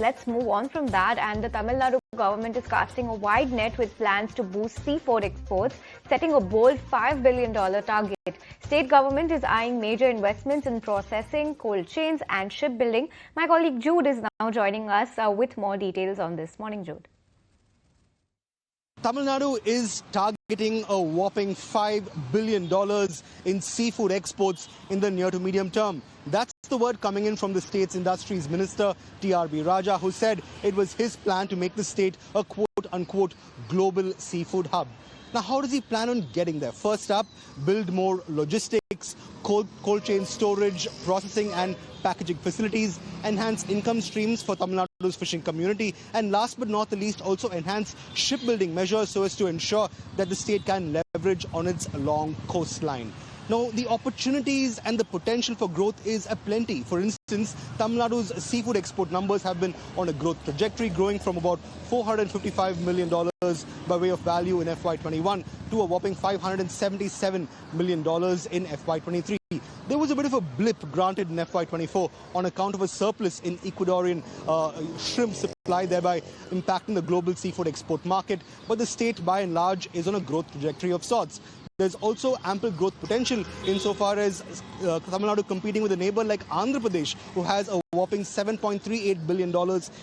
let's move on from that. And the Tamil Nadu government is casting a wide net with plans to boost seafood exports, setting a bold $5 billion target. State government is eyeing major investments in processing, cold chains and shipbuilding. My colleague Jude is now joining us with more details on this. Morning, Jude. Tamil Nadu is targeting a whopping $5 billion in seafood exports in the near to medium term. That's the word coming in from the state's industries minister, T.R.B. Raja, who said it was his plan to make the state a quote-unquote global seafood hub. Now, how does he plan on getting there? First up, build more logistics, cold chain storage, processing and packaging facilities, enhance income streams for Tamil Nadu's fishing community, and last but not the least, also enhance shipbuilding measures so as to ensure that the state can leverage on its long coastline. Now, the opportunities and the potential for growth is aplenty. For instance, Tamil Nadu's seafood export numbers have been on a growth trajectory, growing from about $455 million by way of value in FY21 to a whopping $577 million in FY23. There was a bit of a blip granted in FY24 on account of a surplus in Ecuadorian shrimp supply, thereby impacting the global seafood export market. But the state, by and large, is on a growth trajectory of sorts. There's also ample growth potential insofar as Tamil Nadu competing with a neighbor like Andhra Pradesh, who has a whopping $7.38 billion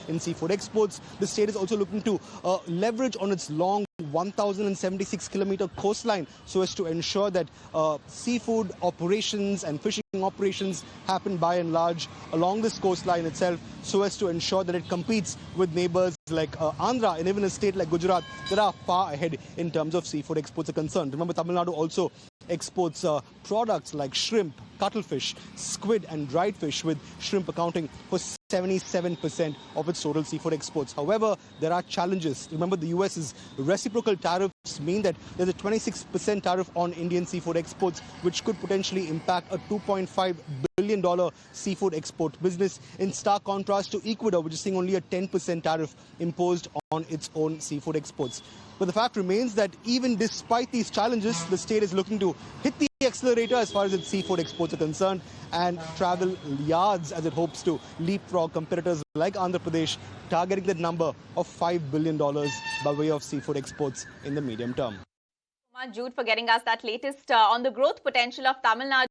in seafood exports. The state is also looking to leverage on its long 1,076-kilometer coastline so as to ensure that seafood operations and fishing operations happen by and large along this coastline itself, so as to ensure that it competes with neighbors like Andhra and even a state like Gujarat that are far ahead in terms of seafood exports are concerned. Remember, Tamil Nadu also exports products like shrimp, cuttlefish, squid and dried fish, with shrimp accounting for 77% of its total seafood exports. However, there are challenges. Remember, the US's reciprocal tariffs mean that there's a 26% tariff on Indian seafood exports, which could potentially impact a $2.5 billion seafood export business, in stark contrast to Ecuador, which is seeing only a 10% tariff imposed on its own seafood exports. But the fact remains that even despite these challenges, the state is looking to hit the accelerator as far as its seafood exports are concerned and travel yards as it hopes to leapfrog competitors like Andhra Pradesh, targeting that number of $5 billion by way of seafood exports in the medium term. Jude, for getting us that latest on the growth potential of Tamil Nadu.